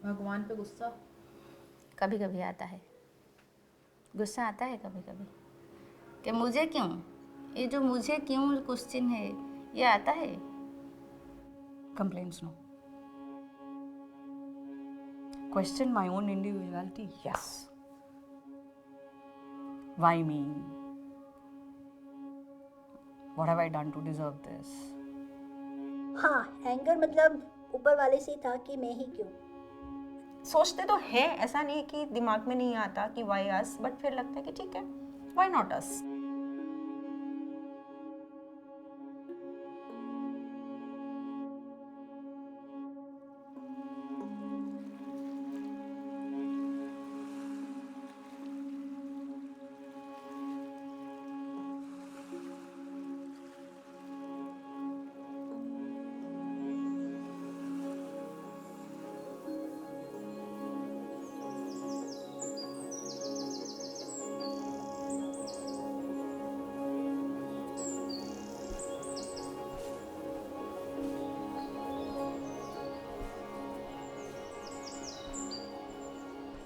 भगवान पे गुस्सा? कभी कभी आता है, गुस्सा आता है कभी कभी कि मुझे क्यों, ये जो मुझे क्यों क्वेश्चन है ये आता है। Complaints, no. Question my own individuality, yes. Why me? What have I done to deserve this? हाँ, एंगर मतलब ऊपर वाले से था कि मैं ही क्यों। सोचते तो हैं, ऐसा नहीं कि दिमाग में नहीं आता कि वाई अस, बट फिर लगता है कि ठीक है, वाई नॉट अस।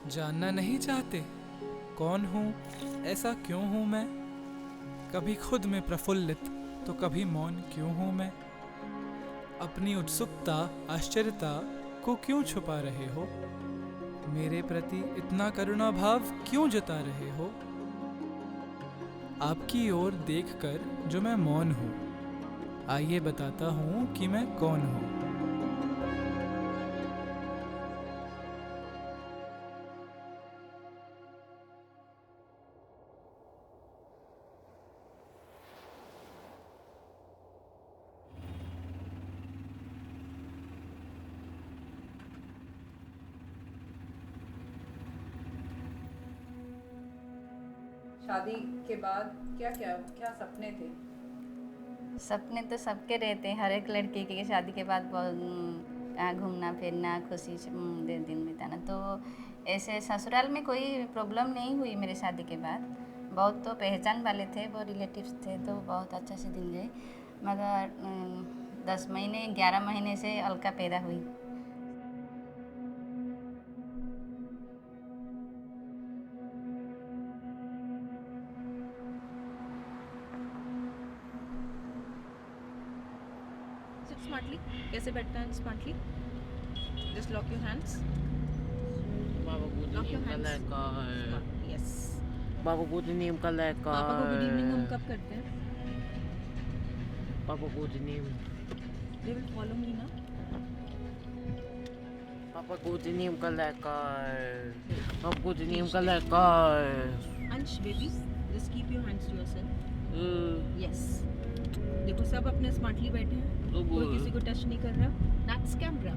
जानना नहीं चाहते कौन हूँ, ऐसा क्यों हूँ मैं? कभी खुद में प्रफुल्लित तो कभी मौन क्यों हूँ मैं? अपनी उत्सुकता आश्चर्यता को क्यों छुपा रहे हो? मेरे प्रति इतना करुणा भाव क्यों जता रहे हो? आपकी ओर देखकर जो मैं मौन हूँ, आइए बताता हूँ कि मैं कौन हूँ। शादी के बाद क्या क्या क्या सपने थे? सपने तो सबके रहते हैं, हर एक लड़की के शादी के बाद घूमना फिरना, खुशी से दिन बिताना। तो ऐसे ससुराल में कोई प्रॉब्लम नहीं हुई मेरे शादी के बाद। बहुत तो पहचान वाले थे, वो रिलेटिव्स थे, तो बहुत अच्छे से दिन गए। मगर 10 महीने 11 महीने से अलका पैदा हुई। Sit smartly. कैसे बैठना है smartly? Just lock your hands. Lock your hands. Yes. Papa को तो नीम का लड़का। पापा को गुड इवनिंग हम कब करते हैं? पापा को तो नीम। They will follow me now. पापा को तो नीम का लड़का। पापा को तो नीम का लड़का। Ansh baby, just keep your hands to yourself. Yes. देखो सब अपने स्मार्टली बैठे हैं, कोई किसी को टच नहीं कर रहा। That's camera.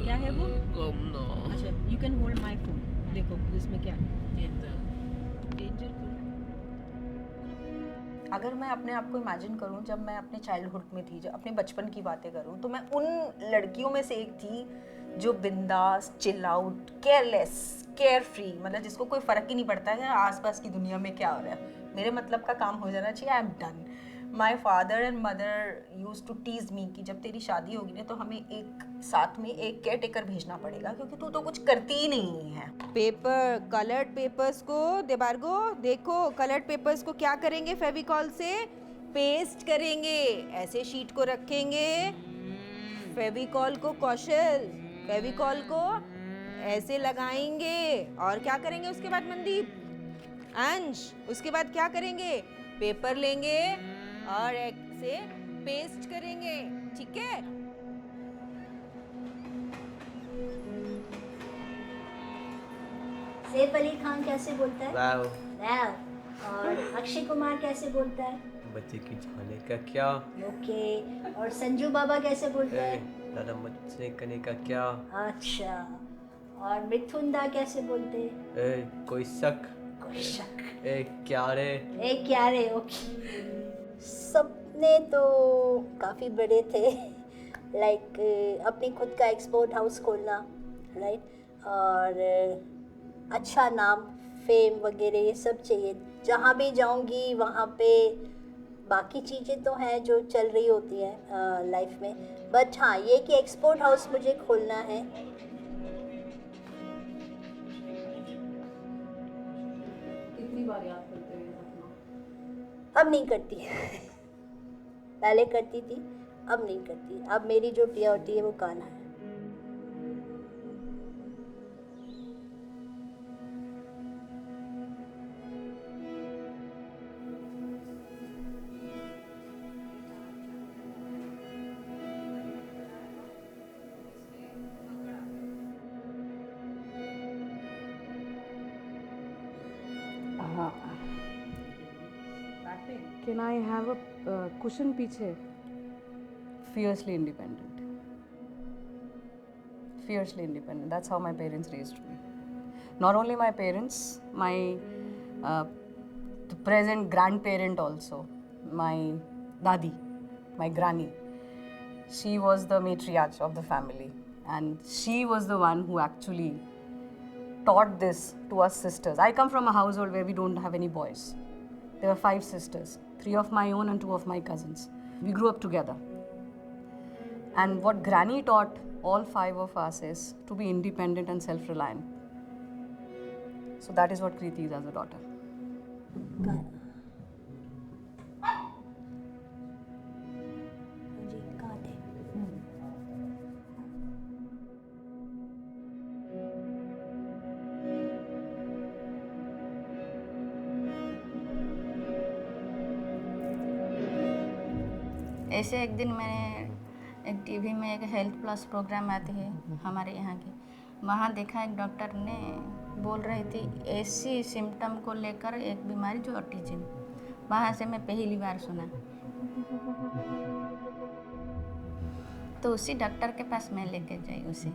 क्या है वो? अच्छा, you can hold my phone. देखो इसमें क्या है? Danger करो। अगर मैं अपने आप को इमेजिन करूं, जब मैं अपने चाइल्डहुड में थी, जब अपने बचपन की बातें करूं, तो मैं उन लड़कियों में से एक थी जो बिंदास, chill out, careless, care free, मतलब जिसको कोई फ़र्क ही नहीं पड़ता है आसपास की दुनिया में क्या हो रहा है, मेरे मतलब का काम हो जाना चाहिए, I am done. My father and mother use to tease me कि जब तेरी शादी होगी ना तो हमें एक साथ में एक केयर टेकर भेजना पड़ेगा, क्योंकि तू तो कुछ करती ही नहीं है। पेपर, कलर्ड पेपर्स को देबार्गो देखो, कलर्ड पेपर्स को क्या करेंगे? फेविकॉल से पेस्ट करेंगे, ऐसे शीट को रखेंगे। फेविकॉल को कौशल, फेविकॉल को ऐसे लगाएंगे और क्या करेंगे उसके बाद? मनदीप, अंश, उसके बाद क्या करेंगे? पेपर लेंगे और एक से पेस्ट करेंगे, ठीक है? सैफ अली खान कैसे बोलता है? वाव। वाव। और अक्षय कुमार कैसे बोलता है? बच्चे की जाने का क्या? ओके। और संजू बाबा कैसे बोलता है? दादा मुझसे करने का क्या? अच्छा। और मिथुन दा कैसे बोलते हैं? कोई शक? कोई शक। क्या रे? क्या रे? ओके। सपने तो काफ़ी बड़े थे, लाइक अपनी खुद का एक्सपोर्ट हाउस खोलना, राइट, और अच्छा नाम, फेम वगैरह ये सब चाहिए। जहाँ भी जाऊँगी वहाँ पे बाकी चीज़ें तो हैं जो चल रही होती हैं लाइफ में, बट हाँ ये कि एक्सपोर्ट हाउस मुझे खोलना है। बार याद करते हो ये सपना? अब नहीं करती पहले करती थी, अब नहीं करती। अब मेरी जो प्रायोरिटी है वो कान्हा है। Can I have a cushion पीछे? Fiercely independent. Fiercely independent. That's how my parents raised me. Not only my parents, my the present grandparent also, my dadi, my granny. She was the matriarch of the family, and she was the one who actually taught this to us sisters. I come from a household where we don't have any boys. There were 5 sisters, 3 of my own and 2 of my cousins. We grew up together. And what Granny taught all 5 of us is to be independent and self-reliant. So that is what Kriti is as a daughter. जी कहाँ थे? ऐसे एक दिन मैंने एक TV में एक health plus programme आती है हमारे यहाँ की, वहाँ देखा एक डॉक्टर ने बोल रही थी ऐसी सिम्टम को लेकर एक बीमारी जो ऑटिज्म। वहाँ से मैं पहली बार सुना, तो उसी डॉक्टर के पास मैं लेके गई उसे।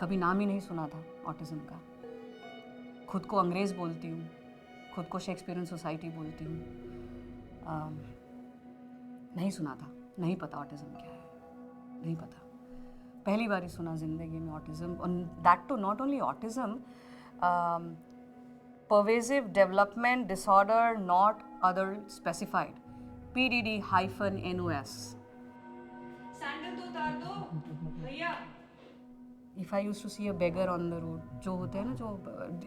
कभी नाम ही नहीं सुना था ऑटिज्म का। खुद को अंग्रेज़ बोलती हूँ, खुद को शेक्सपियरन सोसाइटी बोलती हूँ। नहीं सुना था, नहीं पता ऑटिज्म क्या है, नहीं पता। पहली बार ही सुना ज़िंदगी में ऑटिज्म, और that too not only autism, pervasive development disorder not other specified, PDD-NOS. Sandal दो, उतार दो भैया। If I used to see a beggar on the road, जो होते हैं ना, जो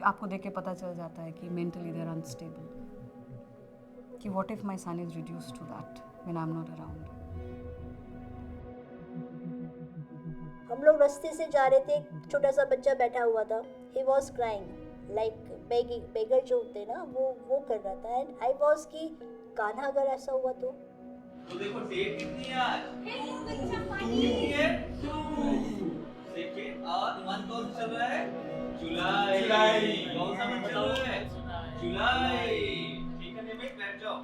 आपको देख के पता चल जाता है कि mentally they are unstable, कि what if my son is reduced to that when I'm not around. हम लोग रास्ते से जा रहे थे, एक छोटा सा बच्चा बैठा हुआ था, he was crying like begging, beggar जो होते हैं ना वो कर रहा था, and I was कि कान्हा अगर ऐसा हुआ तो देखो डेट कितनी है आज? कितनी है? सेकंड और मंथ कौन सा चल रहा है? जुलाई। कौन सा मंथ चल रहा है? जुलाई। ठीक है निमित, बैठ जाओ।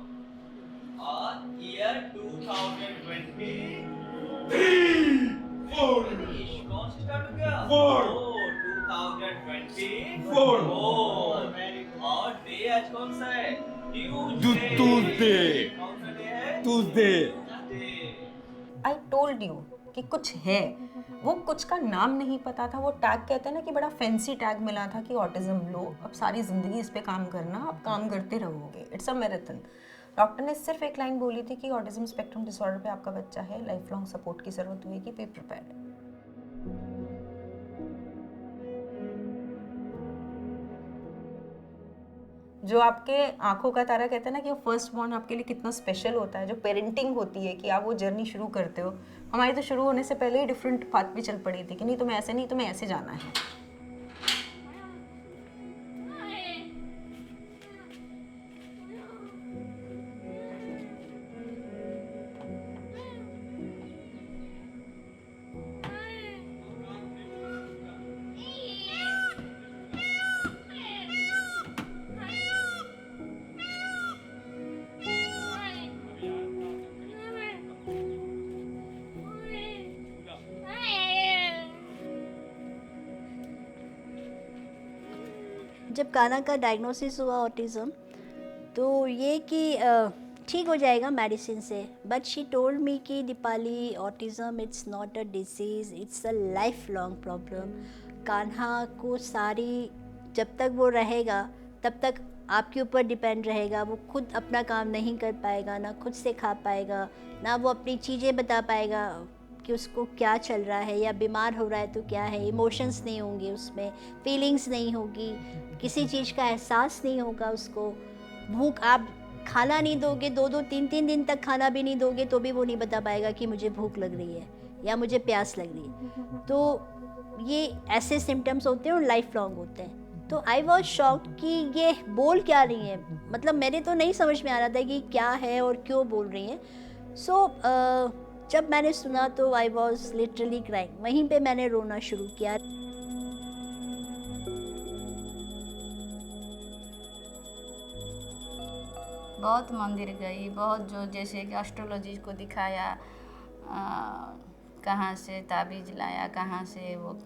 और ईयर 2023 4 कौन से स्टार्ट हो गया? 2024 और डे आज कौन सा है? ट्यूसडे। कौन सा डे है? ट्यूसडे। आई टोल्ड यू कि कुछ है, वो कुछ का नाम नहीं पता था। वो टैग कहते हैं ना कि बड़ा फैंसी टैग मिला था कि ऑटिज्म लो, अब सारी ज़िंदगी इस पे काम करना, अब काम करते रहोगे, इट्स अ मैराथन। डॉक्टर ने सिर्फ एक लाइन बोली थी कि ऑटिज्म स्पेक्ट्रम डिसऑर्डर पे आपका बच्चा है, लाइफ लॉन्ग सपोर्ट की ज़रूरत हुई कि बी प्रिपेयर्ड। जो आपके आंखों का तारा कहते हैं ना कि वो फर्स्ट बॉर्न आपके लिए कितना स्पेशल होता है, जो पेरेंटिंग होती है कि आप वो जर्नी शुरू करते हो। हमारी तो शुरू होने से पहले ही डिफरेंट पाथ पे चल पड़ी थी कि नहीं तुम्हें ऐसे नहीं, तुम्हें ऐसे जाना है। जब कान्हा का डायग्नोसिस हुआ ऑटिज़म, तो ये कि ठीक हो जाएगा मेडिसिन से, बट शी टोल्ड मी कि Deepali autism it's not a disease, it's a life long problem. Kanha को सारी जब तक वो रहेगा तब तक आपके ऊपर डिपेंड रहेगा। वो खुद अपना काम नहीं कर पाएगा, ना खुद से खा पाएगा, ना वो अपनी चीज़ें बता पाएगा कि उसको क्या चल रहा है, या बीमार हो रहा है तो क्या है, इमोशंस नहीं होंगे उसमें, फीलिंग्स नहीं होगी, किसी चीज़ का एहसास नहीं होगा उसको। भूख, आप खाना नहीं दोगे, 2-2 3-3 दिन तक खाना भी नहीं दोगे तो भी वो नहीं बता पाएगा कि मुझे भूख लग रही है या मुझे प्यास लग रही है। तो ये ऐसे सिम्टम्स होते हैं और लाइफ लॉन्ग होते हैं। तो आई वॉज शॉक्ड कि ये बोल क्या रही हैं, मतलब मेरे तो नहीं समझ में आ रहा था कि क्या है और क्यों बोल रही हैं। सो जब मैंने सुना तो आई वॉज लिटरली क्राइंग, वहीं पे मैंने रोना शुरू किया। बहुत मंदिर गई, बहुत जो जैसे कि एस्ट्रोलॉजी को दिखाया, कहाँ से ताबीज़ लाया, कहाँ से वो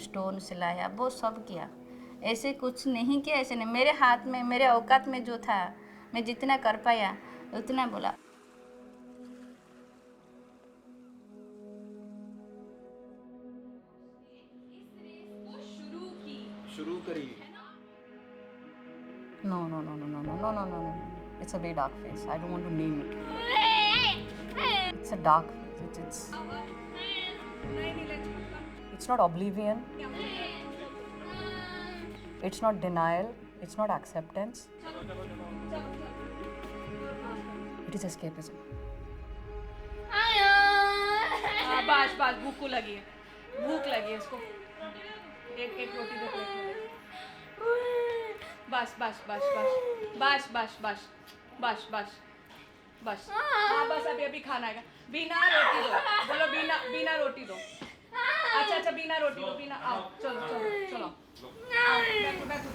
स्टोन से लाया, वो सब किया। ऐसे कुछ नहीं किया, ऐसे नहीं, मेरे हाथ में, मेरे औकात में जो था, मैं जितना कर पाया उतना बोला। शुरू करी। No. It's a very dark phase. I don't want to name it. It's a dark phase. It's not oblivion. It's not denial. It's not acceptance. It is escapism. बस भूख को लगी है, भूख लगी है इसको। एक रोटी दे प्लेट में। बस हाँ, बस अभी खाना है। बिना रोटी दो, बोलो बिना रोटी दो। अच्छा बिना रोटी दो, बिना। आओ चलो बैठो।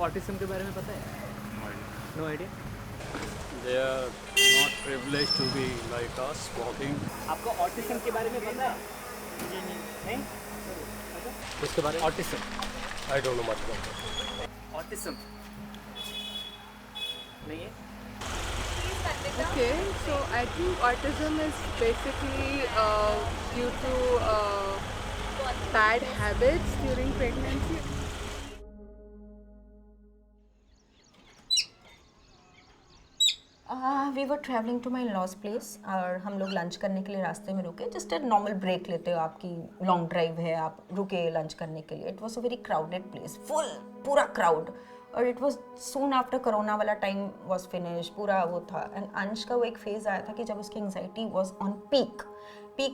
ऑटिज्म के बारे में पता है? No idea. They are not privileged to be like us walking. आपको ऑटिज्म के बारे में पता है? नहीं? उसके बारे में Autism. I don't know much about that. Autism नहीं है? Okay, so I think autism is basically due to bad habits during pregnancy. We were travelling to my laws place और हम लोग लंच करने के लिए रास्ते में रुके। जस्ट ए नॉर्मल ब्रेक लेते हो, आपकी लॉन्ग ड्राइव है, आप रुके लंच करने के लिए। It was a very crowded place, full पूरा क्राउड, और it was soon after corona वाला टाइम वॉज फिनिश, पूरा वो था। एंड अंश का वो एक फेज़ आया था कि जब उसकी anxiety was on peak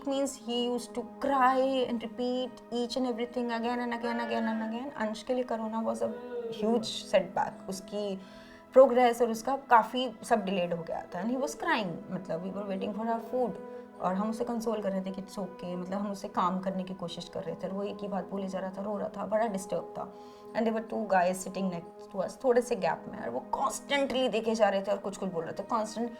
means he use to cry and repeat each and everything again and again. Ansh के लिए corona was a huge setback, उसकी प्रोग्रेस और उसका काफ़ी सब डिलेड हो गया था। एंड ही वॉज क्राइंग, मतलब we were waiting for our food, और हम उसे कंसोल कर रहे थे कि इट्स ओके, मतलब हम उसे काम करने की कोशिश कर रहे थे। और वो एक ही बात बोले जा रहा था, रो रहा था, बड़ा डिस्टर्ब था। And there were 2 guys sitting next to us, थोड़े से गैप में, और वो कॉन्स्टेंटली देखे जा रहे थे और कुछ बोल रहे थे कॉन्स्टेंट।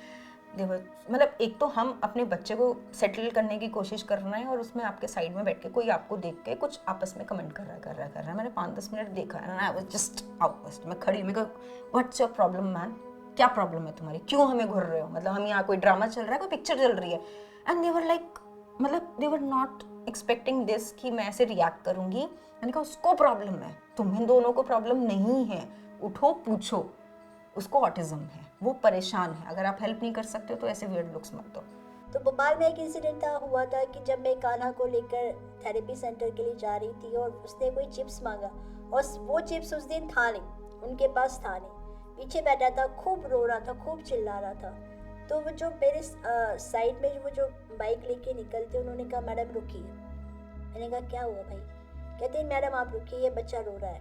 देवर मतलब एक तो हम अपने बच्चे को सेटल करने की कोशिश कर रहे हैं, और उसमें आपके साइड में बैठ के कोई आपको देख के कुछ आपस में कमेंट कर रहा है। मैंने 5-10 मिनट देखा है, आई वाज जस्ट आउटबस्ट। मैं खड़ी, मैं कहा व्हाट्स योर प्रॉब्लम मैन, क्या प्रॉब्लम है तुम्हारी, क्यों हमें घूर रहे हो, मतलब हम यहाँ कोई ड्रामा चल रहा है, कोई पिक्चर चल रही है। एंड देवर लाइक, मतलब देवर नॉट एक्सपेक्टिंग दिस कि मैं ऐसे रिएक्ट करूँगी। मैंने कहा उसको प्रॉब्लम है, तुम्हें दोनों को प्रॉब्लम नहीं है, उठो पूछो, उसको ऑटिज्म है, वो परेशान है, अगर आप हेल्प नहीं कर सकते हो तो ऐसे वियर्ड लुक्स मत दो। तो भोपाल में एक इंसिडेंट हुआ था कि जब मैं कान्हा को लेकर थेरेपी सेंटर के लिए जा रही थी और उसने कोई चिप्स मांगा, और वो चिप्स उस दिन था नहीं, उनके पास था नहीं, पीछे बैठा था, खूब रो रहा था, खूब चिल्ला रहा था। तो वो जो मेरे साइड में वो जो बाइक लेके निकलते, उन्होंने कहा मैडम रुकिए। मैंने कहा क्या हुआ भाई? कहते हैं मैडम आप रुकिए, ये बच्चा रो रहा है।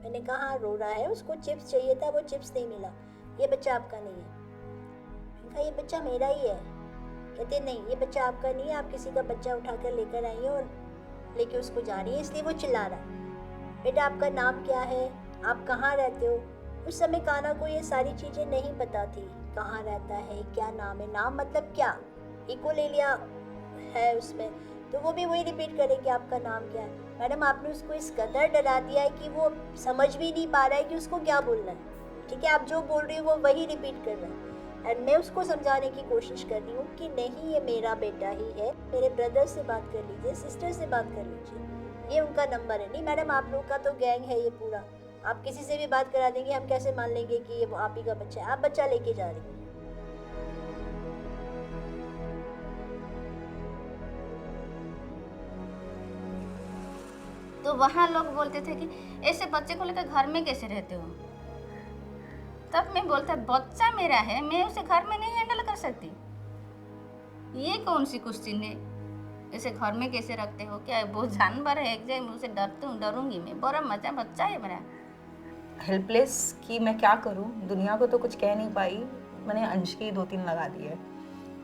मैंने कहा हाँ रो रहा है, उसको चिप्स चाहिए था, वो चिप्स नहीं मिला, ये बच्चा आपका नहीं है। मैंने कहा ये बच्चा मेरा ही है। कहते नहीं ये बच्चा आपका नहीं है, आप किसी का बच्चा उठाकर लेकर आई है और लेके उसको जा रही है, इसलिए वो चिल्ला रहा है। बेटा आपका नाम क्या है, आप कहाँ रहते हो? उस समय कान्हा को ये सारी चीज़ें नहीं पता थी, कहाँ रहता है, क्या नाम है, नाम मतलब क्या, इको ले लिया है उसमें, तो वो भी वही रिपीट करे कि आपका नाम क्या है। मैडम आपने उसको इस कदर डरा दिया है कि वो समझ भी नहीं पा रहा है कि उसको क्या बोलना है। ठीक है, आप जो बोल रही हो वो वही रिपीट कर रहा है। एंड मैं उसको समझाने की कोशिश कर रही हूँ कि नहीं ये मेरा बेटा ही है, मेरे ब्रदर से बात कर लीजिए, सिस्टर से बात कर लीजिए, ये उनका नंबर है। नहीं मैडम आप लोग का तो गैंग है ये पूरा, आप किसी से भी बात करा देंगे, हम कैसे मान लेंगे कि ये आप ही का बच्चा है, आप बच्चा लेके जा रही हैं। तो वहाँ लोग बोलते थे कि ऐसे बच्चे को लेकर घर में कैसे रहते हो। तब मैं बोलता बच्चा मेरा है, मैं उसे घर में नहीं हैंडल कर सकती। ये कौन सी क्वेश्चन है, ऐसे घर में कैसे रखते हो, क्या वो जानवर है एक जगह, मैं उसे डरूंगी मैं, बड़ा मजा बच्चा है मेरा। हेल्पलेस कि मैं क्या करूं, दुनिया को तो कुछ कह नहीं पाई, मैंने अंश के 2-3 लगा दिए।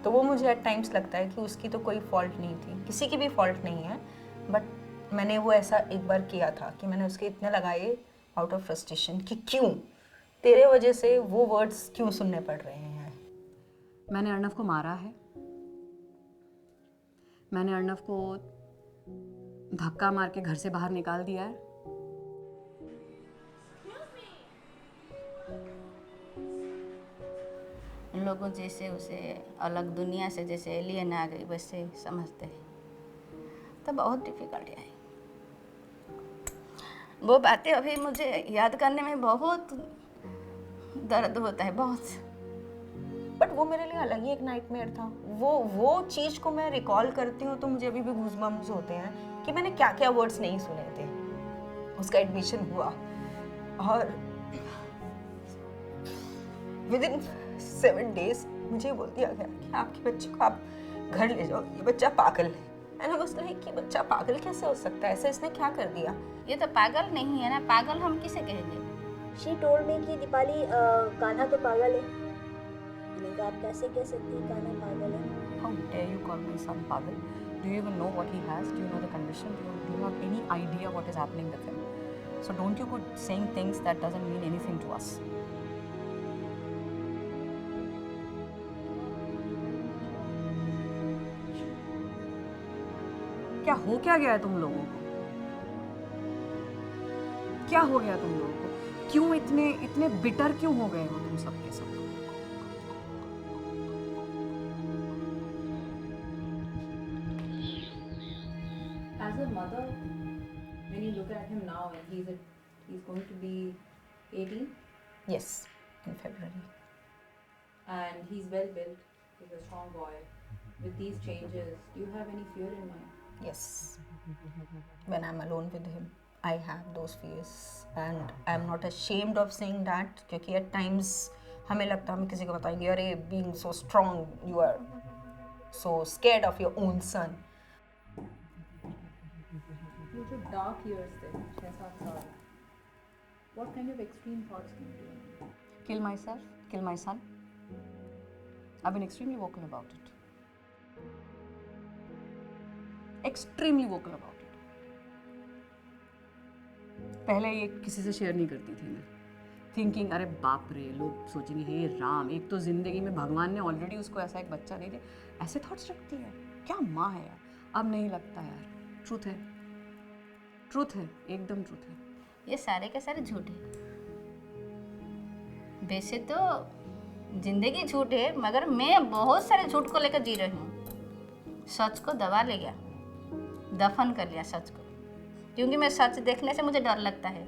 तो वो मुझे एट टाइम्स लगता है कि उसकी तो कोई फॉल्ट नहीं थी, किसी की भी फॉल्ट नहीं है, बट मैंने वो ऐसा एक बार किया था कि मैंने उसके इतने लगाए आउट ऑफ फ्रस्ट्रेशन कि क्यों तेरे वजह से वो वर्ड्स क्यों सुनने पड़ रहे हैं। मैंने अर्णव को मारा है, मैंने अर्णव को धक्का मार के घर से बाहर निकाल दिया है। लोगों जैसे उसे अलग दुनिया से जैसे एलियन आ गई वैसे समझते हैं, तो बहुत डिफिकल्ट है। वो बातें अभी मुझे याद करने में बहुत दर्द होता है, बहुत। बट वो मेरे लिए अलग ही एक नाइटमेयर था। वो चीज़ को मैं रिकॉल करती हूँ तो मुझे अभी भी गूज़बम्स होते हैं कि मैंने क्या क्या वर्ड्स नहीं सुने थे। उसका एडमिशन हुआ और विदिन 7 days मुझे बोल दिया गया कि आपके बच्चे को आप घर ले जाओ, ये बच्चा पागल है। मैंने उसने कहा कि बच्चा पागल कैसे हो सकता है, ऐसे इसने क्या कर दिया। ये तो पागल नहीं है ना, पागल हम किसे कहेंगे। शी टोल्ड मी कि दीपाली कान्हा तो पागल है। मैंने कहा आप कैसे कह सकती हैं कान्हा पागल है। How dare you call my son pagal? Do you even know what he has? Do you know the condition? Do you have any idea what is happening with him? So don't you go saying things that doesn't mean anything to us. क्या गया है तुम लोगों को? क्या हो गया तुम लोगों को? क्यों इतने बिटर क्यों हो गए हो तुम सबके सब? As a mother, when you look at him now, and he's going to be 18. Yes, in February. And he's well built. He's a strong boy. With these changes, do you have any fear in mind? Yes. When I'm alone with him, I have those fears, and I'm not ashamed of saying that. क्योंकि at times हमें लगता है हम किसी को बताएंगे अरे being so strong, you are so scared of your own son. ये जो dark years थे 6-7 साल, what kind of extreme thoughts came to you? Kill myself, kill my son. I've been extremely vocal about it. Extremely vocal about it. पहले ये किसी से share नहीं करती थी मैं, थिंकिंग अरे बाप रे लोग सोचेंगे हे राम, एक तो जिंदगी में भगवान ने ऑलरेडी उसको ऐसा एक बच्चा दे दिया, ऐसे थॉट्स रखती है, क्या माँ है यार। अब नहीं लगता यार, ट्रूथ है, ट्रूथ है, एकदम ट्रूथ है। ये सारे के सारे झूठ है। वैसे तो जिंदगी झूठ है, मगर मैं बहुत सारे झूठ को लेकर जी रही हूँ। सच को दबा ले गया, दफन कर लिया सच को, क्योंकि मैं सच देखने से मुझे डर लगता है।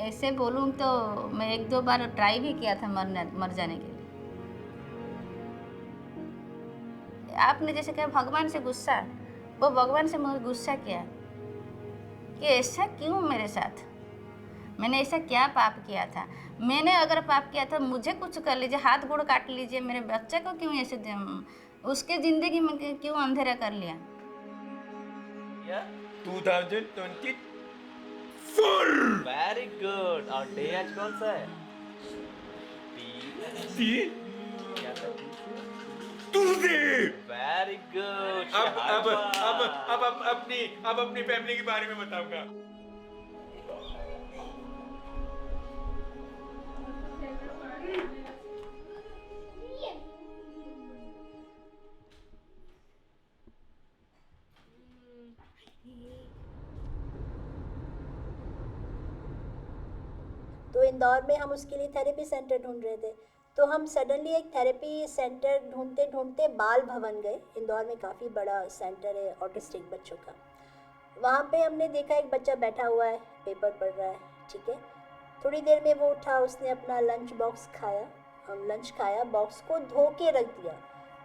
ऐसे बोलूँ तो मैं 1-2 बार ट्राई भी किया था मर जाने के लिए। आपने जैसे कहा भगवान से गुस्सा, वो भगवान से मुझे गुस्सा किया कि ऐसा क्यों मेरे साथ, मैंने ऐसा क्या पाप किया था। मैंने अगर पाप किया था मुझे कुछ कर लीजिए, हाथ गोड़ काट लीजिए, मेरे बच्चे को क्यों ऐसे उसके ज़िंदगी में क्यों अंधेरा कर लिया। 2024 वेरी गुड। और डे आज कौन सा है? Very good. अब अपनी फैमिली के बारे में बताऊंगा। तो इंदौर में हम उसके लिए थेरेपी सेंटर ढूंढ रहे थे, तो हम सडनली एक थेरेपी सेंटर ढूंढते ढूंढते बाल भवन गए। इंदौर में काफ़ी बड़ा सेंटर है ऑटिस्टिक बच्चों का। वहाँ पे हमने देखा एक बच्चा बैठा हुआ है, पेपर पढ़ रहा है, ठीक है। थोड़ी देर में वो उठा, उसने अपना लंच बॉक्स खाया, हम लंच खाया, बॉक्स को धो के रख दिया।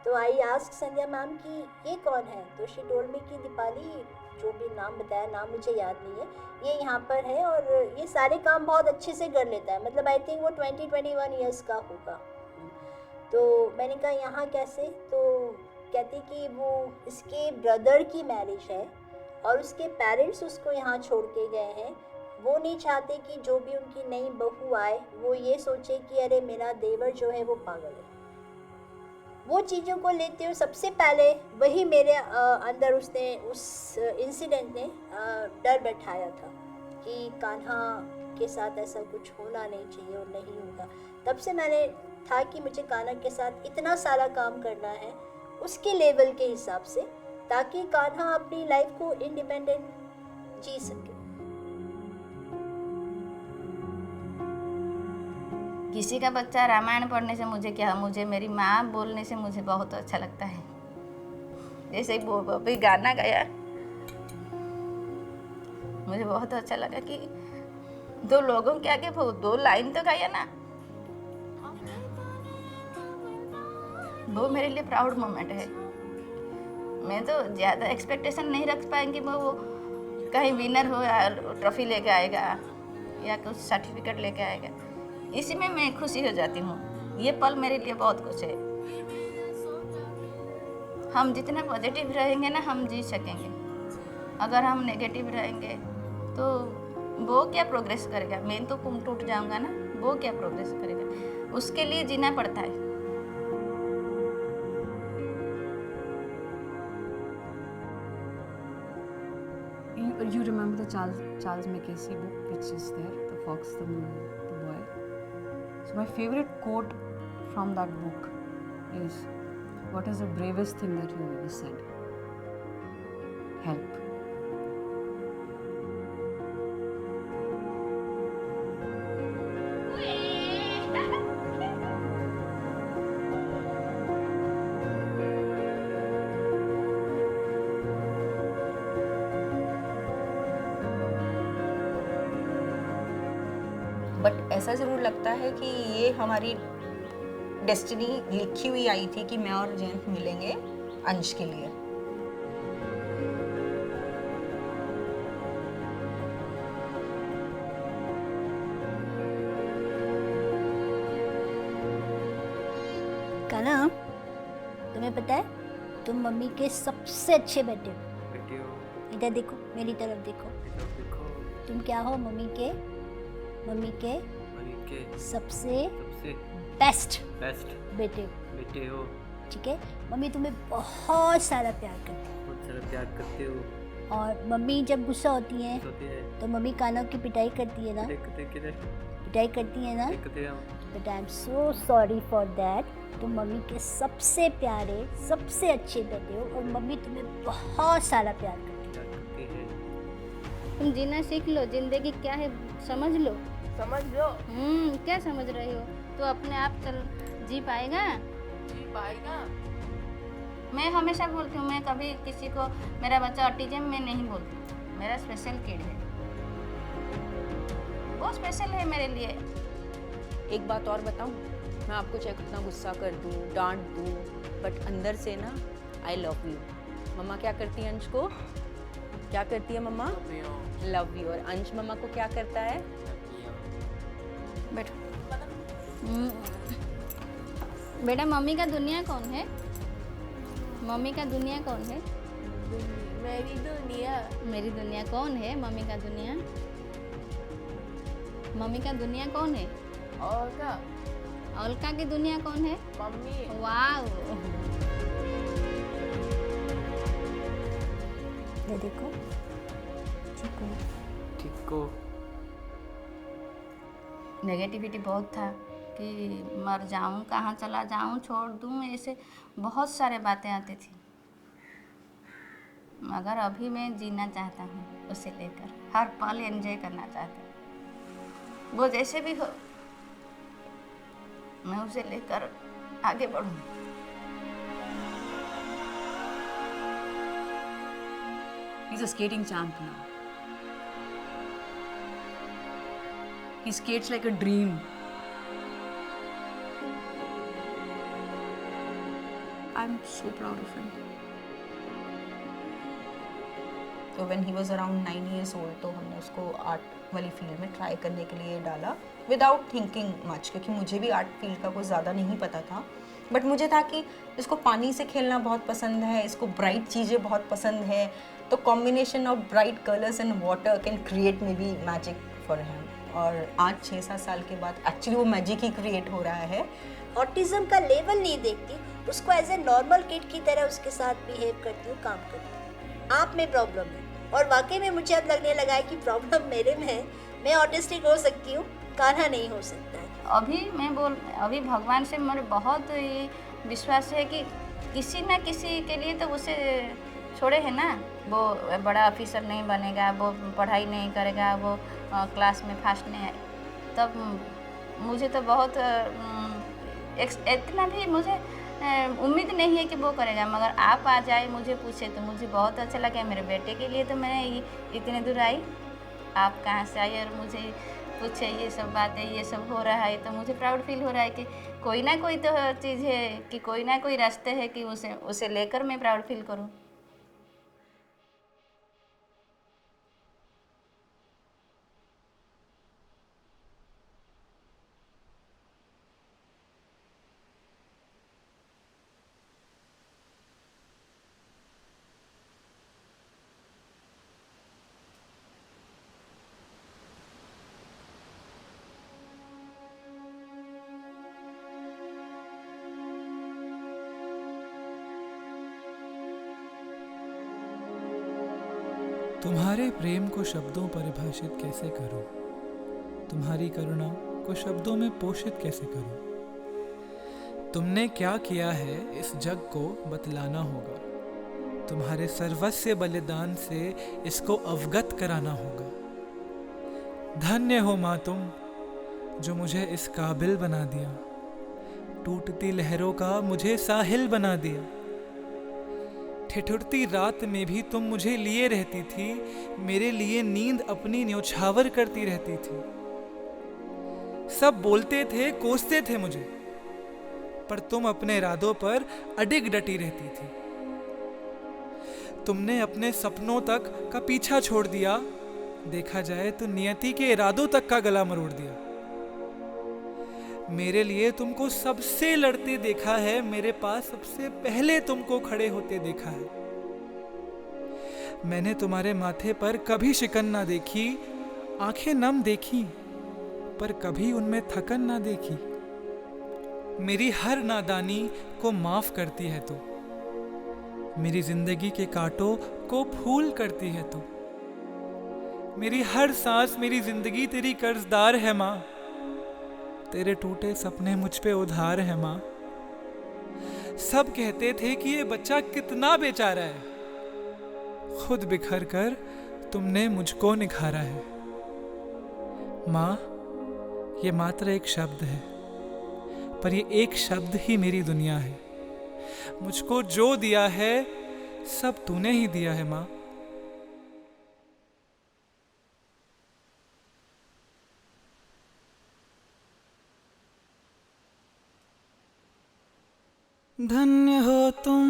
तो आई आस्क संध्या मैम कि ये कौन है, तो शी टोल्ड मी कि दीपाली जो भी नाम बताया, नाम मुझे याद नहीं है, ये यहाँ पर है और ये सारे काम बहुत अच्छे से कर लेता है। मतलब आई थिंक वो 20-21 ईयर्स का होगा। तो मैंने कहा यहाँ कैसे, तो कहते कि वो इसके ब्रदर की मैरिज है और उसके पेरेंट्स उसको यहाँ छोड़ के गए हैं। वो नहीं चाहते कि जो भी उनकी नई बहू आए वो ये सोचे कि अरे मेरा देवर जो है वो पागल है। वो चीज़ों को लेते हुए सबसे पहले वही मेरे अंदर उसने उस इंसिडेंट ने डर बैठाया था कि कान्हा के साथ ऐसा कुछ होना नहीं चाहिए और नहीं होगा। तब से मैंने था कि मुझे कान्हा के साथ इतना सारा काम करना है उसके लेवल के हिसाब से, ताकि कान्हा अपनी लाइफ को इंडिपेंडेंट जी सके। किसी का बच्चा रामायण पढ़ने से मुझे क्या, मुझे मेरी माँ बोलने से मुझे बहुत अच्छा लगता है। जैसे ही अभी गाना गाया मुझे बहुत अच्छा लगा कि दो लोगों के आगे वो 2 लाइन तो गाया ना, वो मेरे लिए प्राउड मोमेंट है। मैं तो ज़्यादा एक्सपेक्टेशन नहीं रख पाएंगी वो कहीं विनर हो या ट्रॉफी लेके आएगा या कुछ सर्टिफिकेट लेके आएगा, इसी में मैं खुशी हो जाती हूँ। ये पल मेरे लिए बहुत कुछ है। हम जितना पॉजिटिव रहेंगे ना हम जी सकेंगे। अगर हम नेगेटिव रहेंगे तो वो क्या प्रोग्रेस करेगा, मैं तो टूट जाऊंगा ना, वो क्या प्रोग्रेस करेगा। उसके लिए जीना पड़ता है। You remember the Charles Mackesy book which is there, The Fox, the Boy. So my favorite quote from that book is, what is the bravest thing that you ever said? Help. But ऐसा ज़रूर लगता है कि ये हमारी destiny लिखी हुई आई थी कि मैं और जयंत मिलेंगे अंश के लिए। कान्हा, तुम्हें पता है तुम मम्मी के सबसे अच्छे बेटे हो। इधर देखो, मेरी तरफ देखो। तुम क्या हो मम्मी के सबसे बेस्ट बेटे हो। ठीक है, मम्मी तुम्हें बहुत सारा प्यार करती है। और मम्मी जब गुस्सा होती है तो मम्मी कान्हा की पिटाई करती है ना, but I am so sorry for that. तुम मम्मी के सबसे प्यारे सबसे अच्छे बेटे हो और मम्मी तुम्हें बहुत सारा प्यार करती है। तुम जीना सीख लो, जिंदगी क्या है समझ लो। क्या समझ रही हो? तो अपने आप चल जी पाएगा। मैं हमेशा बोलती हूँ, मैं कभी किसी को मेरा बच्चा ऑटिज्म में नहीं बोलती, मेरा स्पेशल किड है, वो स्पेशल है मेरे लिए। एक बात और बताऊँ, मैं आपको चाहे कितना गुस्सा कर दूँ, डांट दूँ, बट अंदर से ना आई लव यू। मम्मा क्या करती है अंश को? क्या करती है मम्मा? Love you. और अंश मम्मा को क्या करता है? बेटा मम्मी का दुनिया कौन है? मम्मी का दुनिया कौन है? मेरी दुनिया कौन है? मम्मी का दुनिया कौन है? अलका की दुनिया कौन है? मम्मी। वाह, ये देखो, ठीक हो। नेगेटिविटी बहुत था कि मर जाऊं, कहाँ चला जाऊं, छोड़ दूं, ऐसे बहुत सारे बातें आती थी। मगर अभी मैं जीना चाहता हूँ उसे लेकर, हर पल एंजॉय करना चाहता हूँ। वो जैसे भी हो मैं उसे लेकर आगे बढ़ूँ। He's a skating champ now. He skates like a dream. I'm so proud of him. तो when he was around 9 years old तो हमने उसको आर्ट वाली फील्ड में ट्राई करने के लिए डाला विदाउट थिंकिंग मच, क्योंकि मुझे भी आर्ट फील्ड का कुछ ज़्यादा नहीं पता था, बट मुझे था कि इसको पानी से खेलना बहुत पसंद है, इसको ब्राइट चीज़ें बहुत पसंद है, तो combination of bright colours and water can create may be magic for him. और आज 6-7 साल के बाद एक्चुअली वो मैजिक ही क्रिएट हो रहा है। ऑटिज्म का लेवल नहीं देखती, उसको एज ए नॉर्मल किड की तरह उसके साथ बिहेव करती हूँ, काम करती हूँ। आप में प्रॉब्लम है और वाकई में मुझे अब लगने लगा है कि प्रॉब्लम मेरे में है, मैं ऑटिस्टिक हो सकती हूँ, कान्हा नहीं हो सकता है। अभी भगवान से मेरे बहुत ये विश्वास है कि किसी ना किसी के लिए तो उसे छोड़े हैं ना, वो बड़ा ऑफिसर नहीं बनेगा, वो पढ़ाई नहीं करेगा, वो क्लास में फर्स्ट नहीं है, तब मुझे तो बहुत इतना भी मुझे उम्मीद नहीं है कि वो करेगा, मगर आप आ जाए मुझे पूछे तो मुझे बहुत अच्छा लगा। मेरे बेटे के लिए तो मैं इतने दूर आई, आप कहाँ से आई और मुझे पूछे ये सब बातें, ये सब हो रहा है, तो मुझे प्राउड फील हो रहा है कि कोई ना कोई तो चीज़ है, कि कोई ना कोई रास्ते है कि उसे लेकर मैं प्राउड फील करूँ। तुम्हारे प्रेम को शब्दों परिभाषित कैसे करूं, तुम्हारी करुणा को शब्दों में पोषित कैसे करूं। तुमने क्या किया है इस जग को बतलाना होगा, तुम्हारे सर्वस्व बलिदान से इसको अवगत कराना होगा। धन्य हो माँ तुम जो मुझे इस काबिल बना दिया, टूटती लहरों का मुझे साहिल बना दिया। ठिठुरती रात में भी तुम मुझे लिए रहती थी, मेरे लिए नींद अपनी न्योछावर करती रहती थी। सब बोलते थे, कोसते थे मुझे, पर तुम अपने इरादों पर अडिग डटी रहती थी। तुमने अपने सपनों तक का पीछा छोड़ दिया, देखा जाए तो नियति के इरादों तक का गला मरोड़ दिया। मेरे लिए तुमको सबसे लड़ते देखा है, मेरे पास सबसे पहले तुमको खड़े होते देखा है। मैंने तुम्हारे माथे पर कभी शिकन ना देखी, आंखें नम देखी, पर कभी उनमें थकन ना देखी। मेरी हर नादानी को माफ करती है तू, मेरी जिंदगी के कांटों को फूल करती है तू। मेरी हर सांस मेरी जिंदगी तेरी कर्जदार है माँ, तेरे टूटे सपने मुझ पे उधार है माँ। सब कहते थे कि ये बच्चा कितना बेचारा है, खुद बिखर कर तुमने मुझको निखारा है। माँ, ये मात्र एक शब्द है, पर ये एक शब्द ही मेरी दुनिया है। मुझको जो दिया है सब तूने ही दिया है माँ। धन्य हो तुम,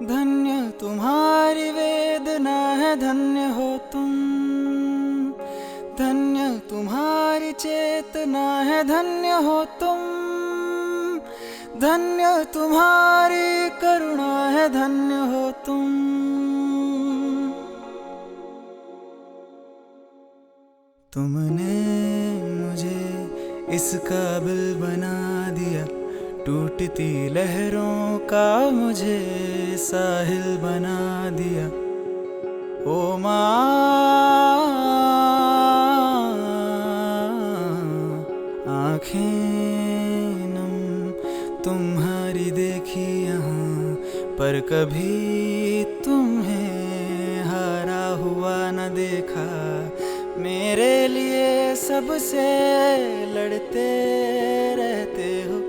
धन्य तुम्हारी वेदना है, धन्य हो तुम, धन्य तुम्हारी चेतना है, धन्य हो तुम, धन्य तुम्हारी करुणा है, धन्य हो तुम। तुमने मुझे इस काबिल बना दिया, टूटती लहरों का मुझे साहिल बना दिया। ओ माँ, आँखें नम तुम्हारी देखी यहाँ, पर कभी तुम्हें हारा हुआ न देखा। मेरे लिए सबसे लड़ते रहते हो,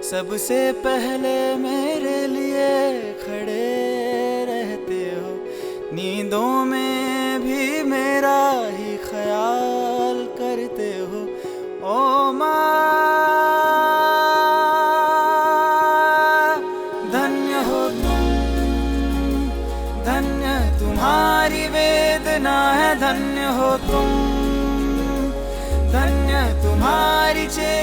सबसे पहले मेरे लिए खड़े रहते हो। नींदों में भी मेरा ही ख्याल करते हो। ओ माँ, धन्य हो तुम, धन्य तुम्हारा तुम, धन्य तुम्हारी चेतना।